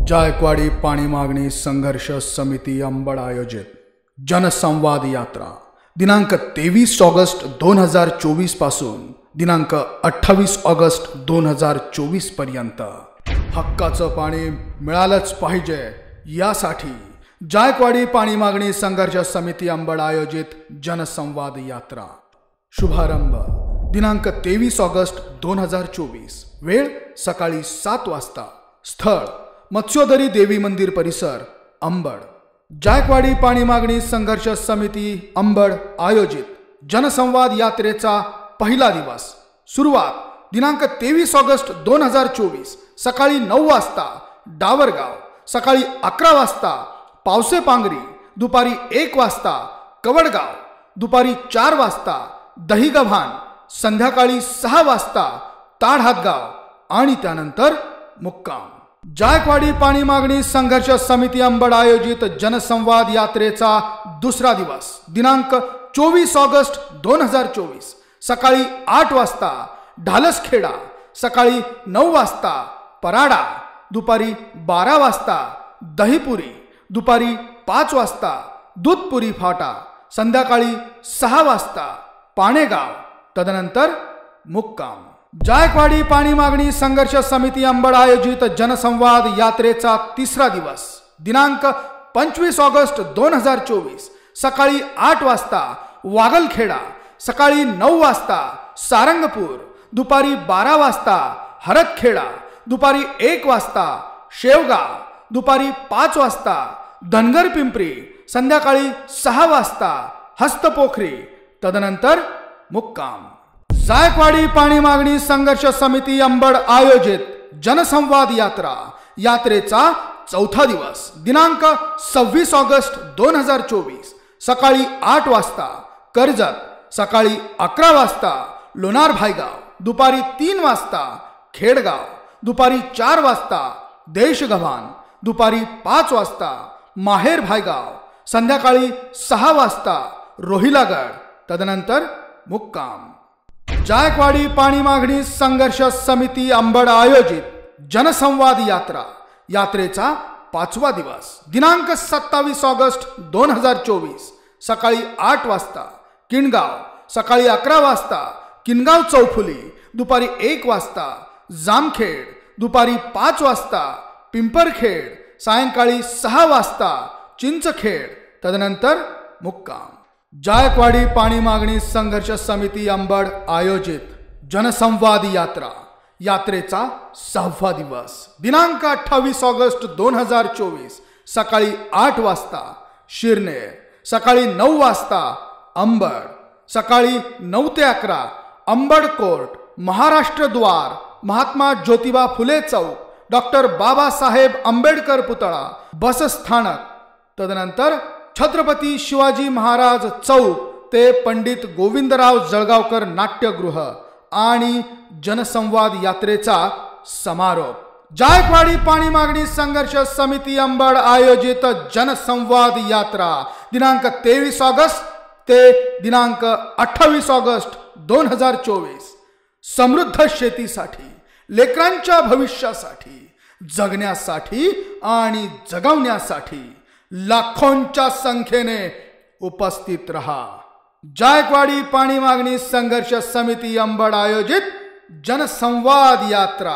जायकवाडी पाणी मागणी संघर्ष समिती अंबड आयोजित जनसंवाद यात्रा दिनांक 23 ऑगस्ट 2024 पासून दिनांक 28 ऑगस्ट 2024 पर्यंत हक्काचं पाणी मिळालंच पाहिजे यासाठी जायकवाडी पाणी मागणी संघर्ष समिती अंबड आयोजित जनसंवाद यात्रा शुभारंभ दिनांक 23 ऑगस्ट 2024 वेळ सकाळी 7 वाजता स्थळ मत्स्योदरी देवी मंदिर परिसर अंबड जायकवाडी पाणी मागणी संघर्ष समिती अंबड आयोजित जनसंवाद यात्रेचा पहिला दिवस सुरुवात दिनांक 23 ऑगस्ट 2024 सकाळी 9 वाजता डावरगाव, सकाळी 11 वाजता पावसे पांगरी, दुपारी 1 वाजता कवडगाव, दुपारी 4 वाजता दहीगव्हाण, संध्याकाळी 6 वाजता ताडहातगाव आणि त्यानंतर मुक्काम. जायकवाडी पाणी मागणी संघर्ष समिती अंबड आयोजित जनसंवाद यात्रेचा दुसरा दिवस दिनांक 24 ऑगस्ट 2024 सकाळी 8 वाजता ढालसखेडा, सकाळी 9 वाजता पराडा, दुपारी 12 वाजता दहीपुरी, दुपारी 5 वाजता दूधपुरी फाटा, संध्याकाळी 6 वाजता पाणेगाव, तदनंतर मुक्काम. जायकवाडी पाणी मागणी संघर्ष समिती अंबड आयोजित जनसंवाद यात्रेचा तिसरा दिवस दिनांक 25 ऑगस्ट 2024 सकाळी 8 वाजता वागलखेडा, सकाळी 9 वाजता सारंगपूर, दुपारी 12 वाजता हरदखेडा, दुपारी 1 वाजता शेवगाव, दुपारी 5 वाजता धनगर पिंपरी, संध्याकाळी 6 वाजता हस्तपोखरी, तदनंतर मुक्काम. जायकवाडी पाणी मागणी संघर्ष समिती अंबड आयोजित जनसंवाद यात्रेचा चौथा दिवस दिनांक 26 ऑगस्ट 2024 सकाळी 8 वाजता कर्जत, सकाळी 11 वाजता लोणार भायगाव, दुपारी 3 वाजता खेडगाव, दुपारी 4 वाजता देशगव्हाण, दुपारी 5 वाजता माहेर भायगाव, संध्याकाळी 6 वाजता रोहिलागड, तदनंतर मुक्काम. जायकवाडी पाणी मागणी संघर्ष समिती अंबड आयोजित जनसंवाद यात्रेचा 5वा दिवस दिनांक 27 ऑगस्ट 2024 सकाळी 8 वाजता किनगाव, सकाळी 11 वाजता किनगाव चौफुली, दुपारी 1 वाजता जामखेड, दुपारी 5 वाजता पिंपरखेड, सायंकाळी 6 वाजता चिंचखेड, तदनंतर मुक्काम. जायकवाडी पाणी मागणी संघर्ष समिती अंबड आयोजित जनसंवाद यात्रेचा 6वा दिवस दिनांक 28 ऑगस्ट 2024 सकाळी 8 वाजता शिरनेर, सकाळी 9 वाजता अंबड, सकाळी 9 ते 11 अंबड कोर्ट, महाराष्ट्र द्वार, महात्मा ज्योतिबा फुले चौक, डॉक्टर बाबासाहेब आंबेडकर पुतळा, बस स्थानक, तदनंतर छत्रपती शिवाजी महाराज चौक ते पंडित गोविंदराव जळगावकर नाट्यगृह आणि जनसंवाद यात्रेचा समारोप. जायकवाडी पाणी मागणी संघर्ष समिती अंबड आयोजित जनसंवाद यात्रा दिनांक 23 ऑगस्ट ते दिनांक 28 ऑगस्ट 2024 समृद्ध शेतीसाठी, लेकरांच्या भविष्यासाठी, जगण्यासाठी आणि जगवण्यासाठी लाखोंच्या संख्येने उपस्थित रहा. जायकवाडी पाणी मागणी संघर्ष समिती अंबड आयोजित जनसंवाद यात्रा.